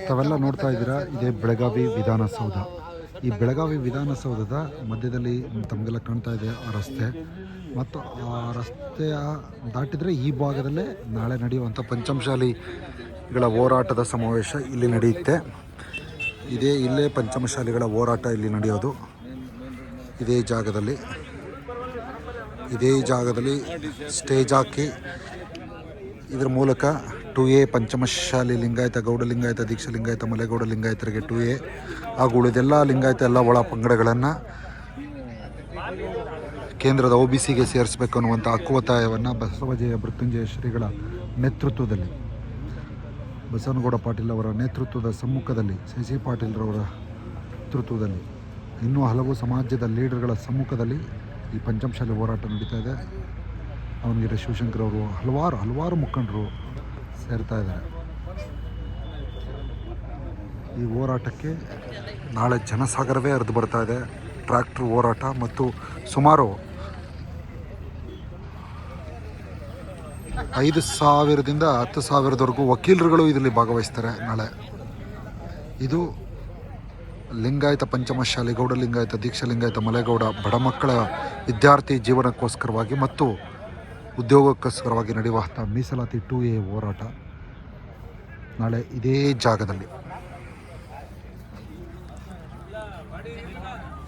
ತಾವೆಲ್ಲ ನೋಡ್ತಾ ಇದ್ದೀರಾ, ಇದೇ ಬೆಳಗಾವಿ ವಿಧಾನಸೌಧ. ಈ ಬೆಳಗಾವಿ ವಿಧಾನಸೌಧದ ಮಧ್ಯದಲ್ಲಿ ತಮಗೆಲ್ಲ ಕಾಣ್ತಾ ಇದೆ ಆ ರಸ್ತೆ, ಮತ್ತು ಆ ರಸ್ತೆಯ ದಾಟಿದರೆ ಈ ಭಾಗದಲ್ಲೇ ನಾಳೆ ನಡೆಯುವಂಥ ಪಂಚಮಶಾಲಿಗಳ ಹೋರಾಟದ ಸಮಾವೇಶ ಇಲ್ಲಿ ನಡೆಯುತ್ತೆ. ಇಲ್ಲೇ ಪಂಚಮಶಾಲಿಗಳ ಹೋರಾಟ ಇಲ್ಲಿ ನಡೆಯೋದು. ಇದೇ ಜಾಗದಲ್ಲಿ ಸ್ಟೇಜ್ ಹಾಕಿ ಇದ್ರ ಮೂಲಕ 2A ಪಂಚಮಶಾಲಿ ಲಿಂಗಾಯತ, ಗೌಡ ಲಿಂಗಾಯತ, ದೀಕ್ಷಾ ಲಿಂಗಾಯತ, ಮಲೆಗೌಡ ಲಿಂಗಾಯತರಿಗೆ 2A ಹಾಗೂ ಉಳಿದೆಲ್ಲ ಲಿಂಗಾಯತ ಎಲ್ಲ ಒಳ ಪಂಗಡಗಳನ್ನು ಕೇಂದ್ರದ OBCಗೆ ಸೇರಿಸಬೇಕು ಅನ್ನುವಂಥ ಹಕ್ಕುವತ್ತಾಯವನ್ನು ಬಸವಜಯ ಮೃತ್ಯುಂಜಯ ಶ್ರೀಗಳ ನೇತೃತ್ವದಲ್ಲಿ, ಬಸವನಗೌಡ ಪಾಟೀಲ್ ಅವರ ನೇತೃತ್ವದ ಸಮ್ಮುಖದಲ್ಲಿ, ಸಿ ಪಾಟೀಲ್ರವರ ನೇತೃತ್ವದಲ್ಲಿ, ಇನ್ನೂ ಹಲವು ಸಮಾಜದ ಲೀಡರ್ಗಳ ಸಮ್ಮುಖದಲ್ಲಿ ಈ ಪಂಚಮಶಾಲಿ ಹೋರಾಟ ನಡೀತಾ ಇದೆ. ಅವನಿಗೆ ಶಿವಶಂಕರ್ ಅವರು ಹಲವಾರು ಮುಖಂಡರು ಸೇರ್ತಾ ಇದ್ದಾರೆ. ಈ ಹೋರಾಟಕ್ಕೆ ನಾಳೆ ಜನಸಾಗರವೇ ಹರಿದು ಬರ್ತಾ ಇದೆ. ಟ್ರ್ಯಾಕ್ಟರ್ ಹೋರಾಟ ಮತ್ತು ಸುಮಾರು 5,000ದಿಂದ 10,000ದವರೆಗೂ ವಕೀಲರುಗಳು ಇದರಲ್ಲಿ ಭಾಗವಹಿಸ್ತಾರೆ ನಾಳೆ. ಇದು ಲಿಂಗಾಯತ ಪಂಚಮಶಾಲಿ, ಗೌಡ ಲಿಂಗಾಯತ, ದೀಕ್ಷಾ ಲಿಂಗಾಯತ, ಮಲೆಗೌಡ ಬಡ ಮಕ್ಕಳ ವಿದ್ಯಾರ್ಥಿ ಜೀವನಕ್ಕೋಸ್ಕರವಾಗಿ ಮತ್ತು ಉದ್ಯೋಗಕ್ಕೋಸ್ಕರವಾಗಿ ನಡೆಯುವಂಥ ಮೀಸಲಾತಿ 2A ಹೋರಾಟ ನಾಳೆ ಇದೇ ಜಾಗದಲ್ಲಿ.